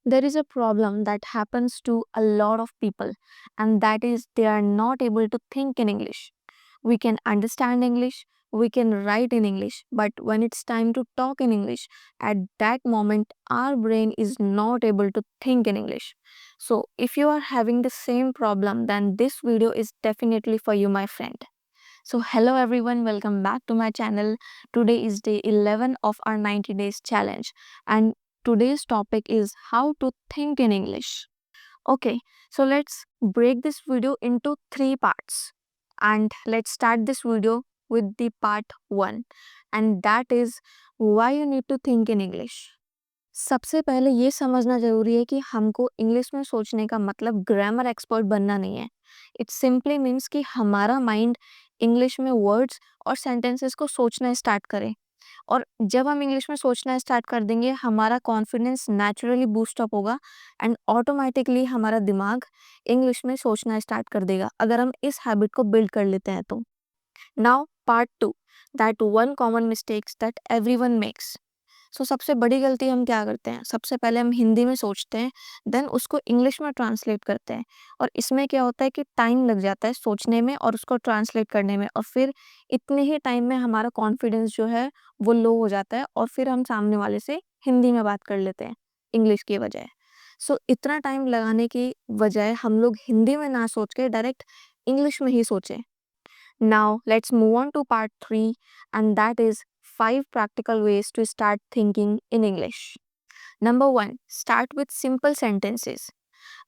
There is a problem that happens to a lot of people, and that is they are not able to think in English. We can understand English, we can write in English, but when it's time to talk in English, at that moment, our brain is not able to think in English. So, if you are having the same problem, then this video is definitely for you, my friend. So, hello everyone, welcome back to my channel. Today is day 11 of our 90 days challenge, and today's topic is how to think in English. Okay, so let's break this video into three parts, and let's start this video with the part 1, and that is why you need to think in English. सबसे पहले ये समझना ज़रूरी है कि हमको English में सोचने का मतलब ग्रामर एक्सपर्ट बनना नहीं है। इट सिंपली मीन्स कि हमारा माइंड इंग्लिश में वर्ड्स और सेंटेंसेस को सोचना स्टार्ट करे, और जब हम इंग्लिश में सोचना स्टार्ट कर देंगे, हमारा कॉन्फिडेंस नेचुरली बूस्ट अप होगा एंड ऑटोमेटिकली हमारा दिमाग इंग्लिश में सोचना स्टार्ट कर देगा, अगर हम इस हैबिट को बिल्ड कर लेते हैं तो। Now part 2, that one common mistakes that everyone makes. So सबसे बड़ी गलती हम क्या करते हैं, सबसे पहले हम हिंदी में सोचते हैं, देन उसको इंग्लिश में ट्रांसलेट करते हैं, और इसमें क्या होता है कि टाइम लग जाता है सोचने में और उसको ट्रांसलेट करने में, और फिर इतने ही टाइम में हमारा कॉन्फिडेंस जो है वो लो हो जाता है, और फिर हम सामने वाले से हिंदी में बात कर लेते हैं इंग्लिश की बजाय। सो इतना टाइम लगाने की बजाय हम लोग हिंदी में ना सोच के डायरेक्ट इंग्लिश में ही सोचें। Now, let's move on to part 3, and that is 5 practical ways to start thinking in English. Number 1, start with simple sentences.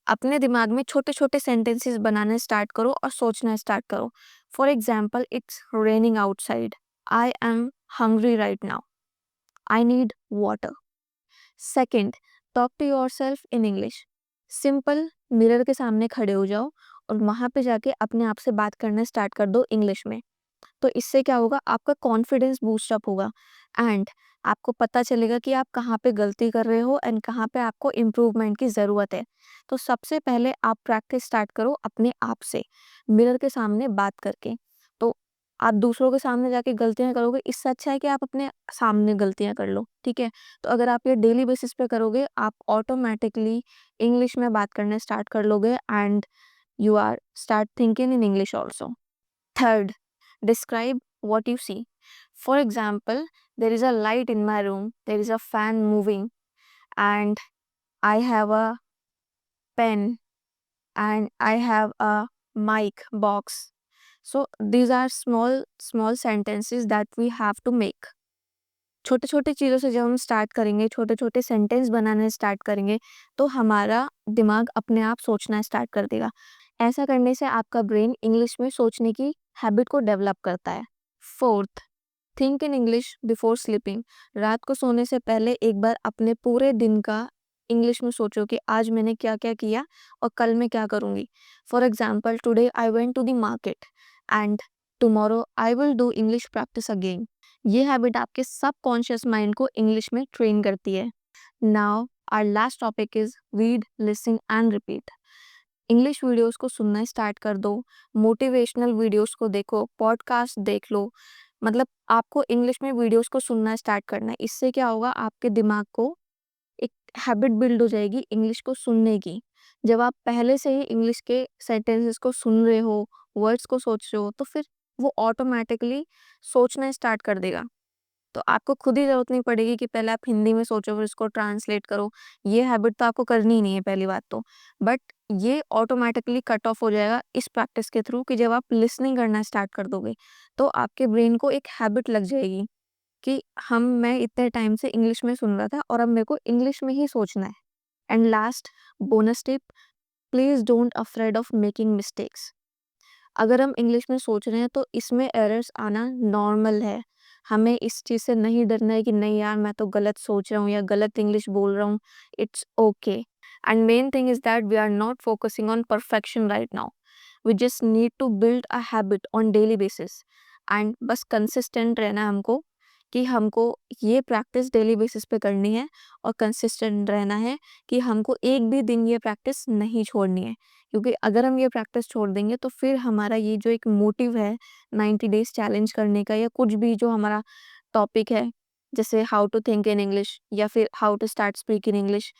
अपने दिमाग में छोटे छोटे sentences बनाने स्टार्ट करो और सोचना स्टार्ट करो. For example, it's raining outside. I am hungry right now. I need water. Second, talk to yourself in English. Simple mirror के सामने खड़े हो जाओ और वहाँ पे जाके अपने आप से बात करना स्टार्ट कर दो इंग्लिश में। तो इससे क्या होगा, आपका कॉन्फिडेंस बूस्ट अप होगा एंड आपको पता चलेगा कि आप कहाँ पे गलती कर रहे हो एंड कहाँ पे आपको इम्प्रूवमेंट की ज़रूरत है। तो सबसे पहले आप प्रैक्टिस स्टार्ट करो अपने आप से, मिरर के सामने बात करके। तो आप दूसरों के सामने जाके गलतियाँ करोगे, इससे अच्छा है कि आप अपने सामने गलतियाँ कर लो, ठीक है? तो अगर आप ये डेली बेसिस पे करोगे, आप ऑटोमेटिकली इंग्लिश में बात करना स्टार्ट कर लोगे and you are start thinking in English also. Third, describe what you see. For example, there is a light in my room, there is a fan moving, and I have a pen, and I have a mic box. So these are small sentences that we have to make. छोटे छोटे चीज़ों से जब हम start करेंगे, छोटे छोटे sentence बनाने स्टार्ट करेंगे, तो हमारा दिमाग अपने आप सोचना स्टार्ट कर देगा। ऐसा करने से आपका ब्रेन इंग्लिश में सोचने की हैबिट को डेवलप करता है। Fourth, think in English before sleeping. रात को सोने से पहले एक बार अपने पूरे दिन का इंग्लिश में सोचो कि आज मैंने क्या क्या किया और कल मैं क्या करूँगी। For example, today I went to the market and tomorrow I will do English practice again. ये हैबिट आपके सबकॉन्शियस माइंड को इंग्लिश में ट्रेन करती है। Now our last topic is read, listen and repeat. English videos को सुनना start कर दो, मोटिवेशनल वीडियोस को देखो, पॉडकास्ट देख लो, मतलब आपको इंग्लिश में वीडियोस को सुनना स्टार्ट करना है। इससे क्या होगा, आपके दिमाग को एक हैबिट बिल्ड हो जाएगी इंग्लिश को सुनने की। जब आप पहले से ही इंग्लिश के सेंटेंसेस को सुन रहे हो, वर्ड्स को सोच रहे हो, तो फिर वो ऑटोमेटिकली सोचना स्टार्ट कर देगा। तो आपको खुद ही ज़रूरत नहीं पड़ेगी कि पहले आप हिंदी में सोचो फिर उसको ट्रांसलेट करो। ये हैबिट तो आपको करनी ही नहीं है पहली बात तो। बट ये ऑटोमेटिकली कट ऑफ हो जाएगा इस प्रैक्टिस के थ्रू कि जब आप लिसनिंग करना स्टार्ट कर दोगे, तो आपके ब्रेन को एक हैबिट लग जाएगी कि मैं इतने टाइम से इंग्लिश में सुन रहा था और अब मेरे को इंग्लिश में ही सोचना है। And last bonus tip, please don't afraid of making mistakes. अगर हम इंग्लिश में सोच रहे हैं तो इसमें एरर्स आना नॉर्मल है। हमें इस चीज़ से नहीं डरना है कि नहीं यार मैं तो गलत सोच रहा हूँ या गलत इंग्लिश बोल रहा हूँ। It's okay. And main thing is that we are not focusing on perfection right now. We just need to build a habit on daily basis and बस कंसिस्टेंट रहना है हमको, कि हमको ये प्रैक्टिस डेली बेसिस पे करनी है और कंसिस्टेंट रहना है कि हमको एक भी दिन ये प्रैक्टिस नहीं छोड़नी है। क्योंकि अगर हम ये प्रैक्टिस छोड़ देंगे तो फिर हमारा ये जो एक मोटिव है 90 डेज चैलेंज करने का, या कुछ भी जो हमारा टॉपिक है, जैसे how to think in English या फिर how to start speak in English,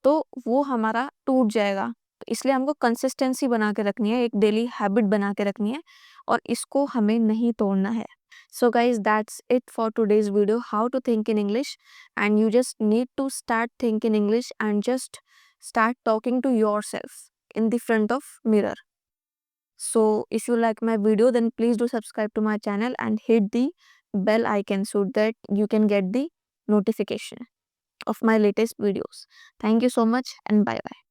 तो वो हमारा टूट जाएगा। तो इसलिए हमको कंसिस्टेंसी बना के रखनी है, एक डेली हैबिट बना के रखनी है और इसको हमें नहीं तोड़ना है। So guys, that's it for today's video, how to think in English. And you just need to start thinking English and just start talking to yourself in the front of mirror. So if you like my video, then please do subscribe to my channel and hit the bell icon so that you can get the notification of my latest videos. Thank you so much and bye bye.